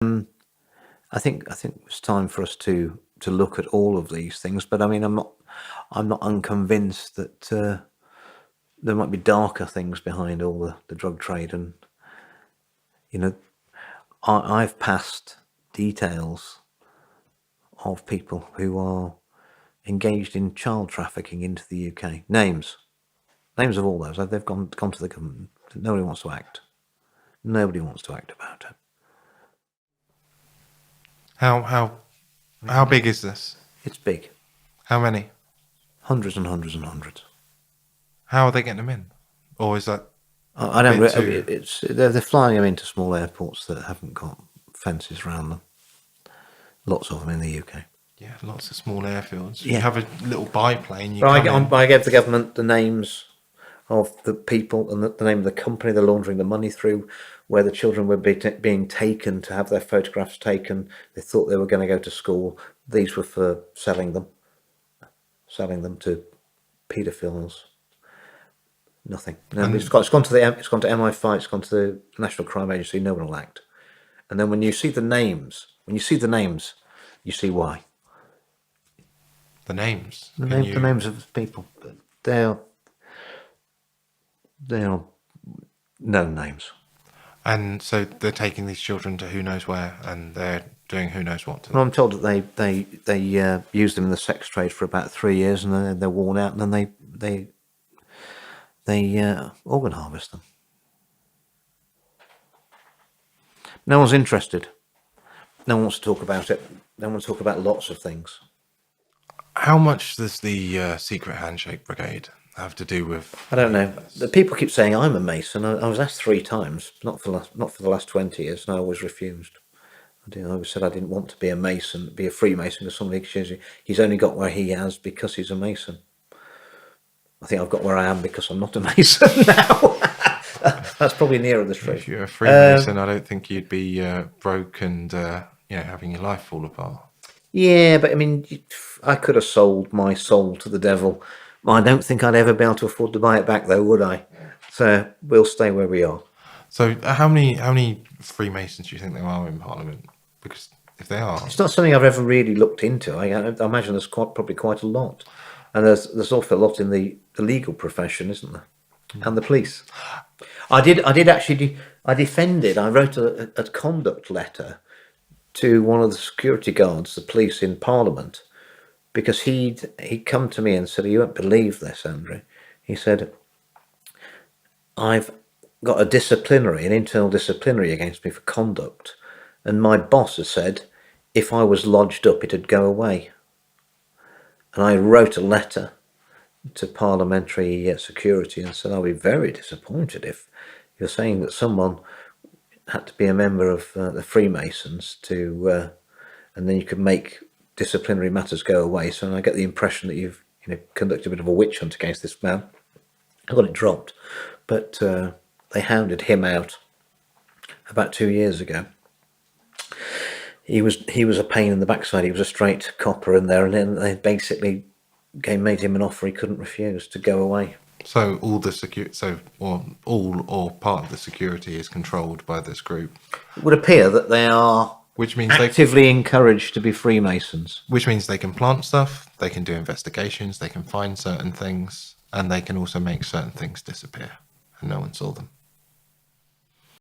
I think it's time for us to look at all of these things. But I mean, I'm not unconvinced that there might be darker things behind all the drug trade. And you know, I've passed details of people who are engaged in child trafficking into the UK. Names of all those. They've gone to the government. Nobody wants to act. Nobody wants to act about it. How big is this? It's big. How many? Hundreds and hundreds and hundreds. How are they getting them in? Or is that? I don't. They're flying them into small airports that haven't got fences around them. Lots of them in the UK. Yeah, lots of small airfields. Yeah. You have a little biplane. I gave the government the names of the people and the name of the company they're laundering the money through, where the children were being taken to have their photographs taken. They thought they were going to go to school. These were for selling them to paedophiles. Nothing. No, it's gone to MI5. It's gone to the National Crime Agency. No one will act. And then when you see the names, you see why. The names. The names of people. They are known names. And so they're taking these children to who knows where, and they're doing who knows what to them. Well, I'm told that they use them in the sex trade for about 3 years, and then they're worn out, and then they organ harvest them. No one's interested. No one wants to talk about it. No one wants to talk about lots of things. How much does the secret handshake brigade have to do with? I don't know. The people keep saying I'm a Mason. I was asked 3 times, not for the last 20 years, and I always refused. I always said I didn't want to be a Mason, be a Freemason, because somebody says he's only got where he has because he's a Mason. I think I've got where I am because I'm not a Mason now. That's probably nearer the truth. If you're a Freemason, I don't think you'd be broke and having your life fall apart. Yeah, but I mean, I could have sold my soul to the devil. I don't think I'd ever be able to afford to buy it back, though, would I? So we'll stay where we are. So how many Freemasons do you think there are in Parliament? Because if they are, it's not something I've ever really looked into. I imagine there's probably quite a lot, and there's also a lot in the legal profession, isn't there? And the police. I defended. I wrote a conduct letter to one of the security guards, the police in Parliament, because he'd come to me and said, "You won't believe this, Andrew." He said, "I've got an internal disciplinary against me for conduct, and my boss has said if I was lodged up, it'd go away." And I wrote a letter to parliamentary security and said, "I'll be very disappointed if you're saying that someone had to be a member of the Freemasons to, and then you could make disciplinary matters go away. So I get the impression that you've conducted a bit of a witch hunt against this man." I got it dropped, but they hounded him out about 2 years ago. He was a pain in the backside. He was a straight copper in there, and then they basically made him an offer he couldn't refuse to go away. So all the all or part of the security is controlled by this group. It would appear that they are, which means actively encouraged to be Freemasons. Which means they can plant stuff, they can do investigations, they can find certain things, and they can also make certain things disappear, and no one saw them.